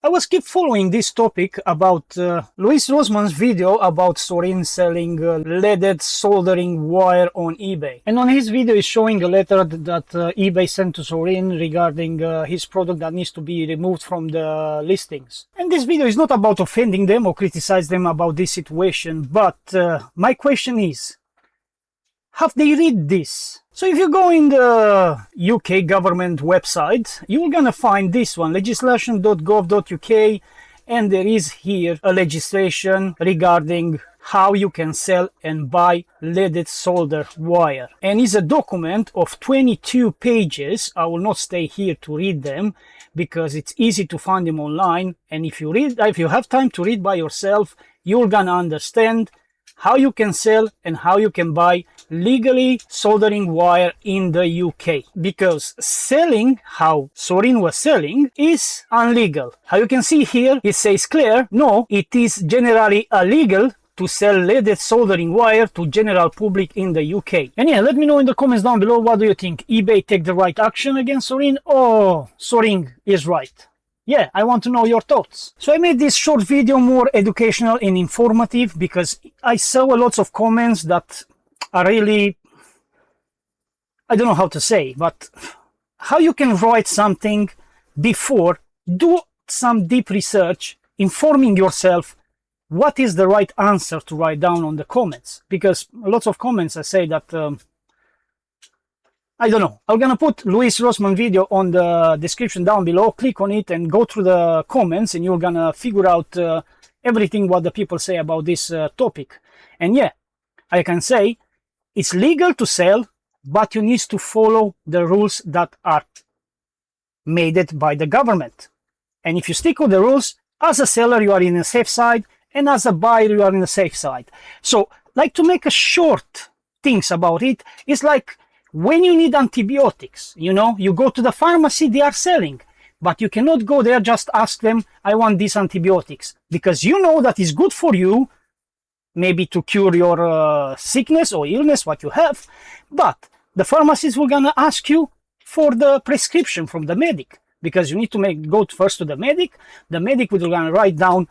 I was keep following this topic about Louis Rossmann's video about Sorin selling leaded soldering wire on eBay. And on his video is showing a letter that eBay sent to Sorin regarding his product that needs to be removed from the listings. And this video is not about offending them or criticize them about this situation, but my question is, have they read this? So if you go in the UK government website, you're gonna find this one, legislation.gov.uk, and there is here a legislation regarding how you can sell and buy leaded solder wire. And it's a document of 22 pages. I will not stay here to read them because it's easy to find them online. And if you have time to read by yourself, you're gonna understand how you can sell and how you can buy legally soldering wire in the UK. Because selling how Sorin was selling is illegal. How you can see here, it says clear, no, it is generally illegal to sell leaded soldering wire to general public in the UK. And yeah, let me know in the comments down below, what do you think? eBay take the right action against Sorin, or Sorin is right? Yeah, I want to know your thoughts. So I made this short video more educational and informative because I saw lots of comments that are really, I don't know how to say, but how you can write something before, do some deep research, informing yourself what is the right answer to write down on the comments. Because lots of comments I say that, I don't know. I'm gonna put Louis Rossmann video on the description down below. Click on it and go through the comments and you're gonna figure out everything what the people say about this topic. And yeah, I can say it's legal to sell, but you need to follow the rules that are made it by the government. And if you stick with the rules, as a seller you are in a safe side, and as a buyer you are in a safe side. So like, to make a short things about it, it's like when you need antibiotics, you know, you go to the pharmacy, they are selling, but you cannot go there, just ask them, I want these antibiotics, because you know that is good for you, maybe to cure your sickness or illness, what you have, but the pharmacist will gonna ask you for the prescription from the medic, because you need to go first to the medic will gonna write down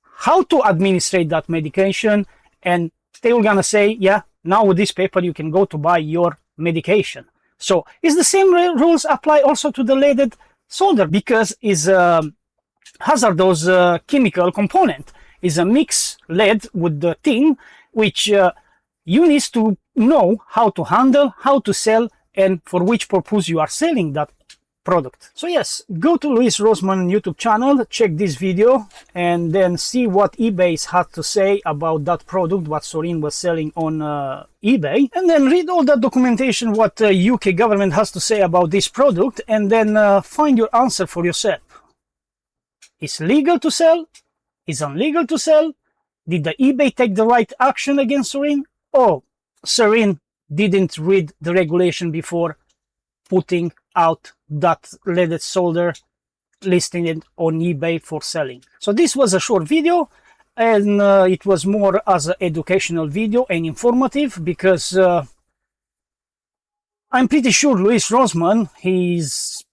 how to administrate that medication, and they will gonna say, yeah, now with this paper you can go to buy your medication. So it's the same rules apply also to the leaded solder, because is a hazardous chemical component, is a mixed lead with the tin, which you need to know how to handle, how to sell, and for which purpose you are selling that product. So yes, go to Louis Rossmann YouTube channel, check this video, and then see what eBay had to say about that product, what Sorin was selling on eBay, and then read all that documentation, what the UK government has to say about this product, and then find your answer for yourself. Is legal to sell? Is illegal to sell? Did the eBay take the right action against Sorin? Or Sorin didn't read the regulation before putting out that leaded solder, listing it on eBay for selling. So this was a short video, and it was more as an educational video and informative, because I'm pretty sure Louis Rossmann, he's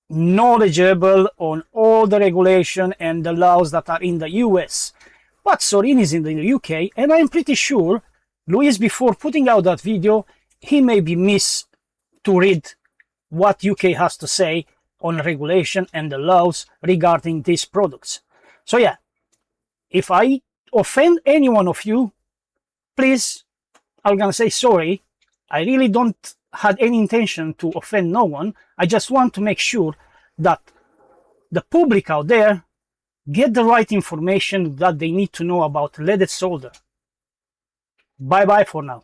knowledgeable on all the regulation and the laws that are in the US, but Sorin is in the UK, and I'm pretty sure Louis, before putting out that video, he may be missed to read what UK has to say on regulation and the laws regarding these products. So yeah, if I offend any one of you, please, I'm gonna say sorry. I really don't had any intention to offend no one. I just want to make sure that the public out there get the right information that they need to know about leaded solder. Bye bye for now.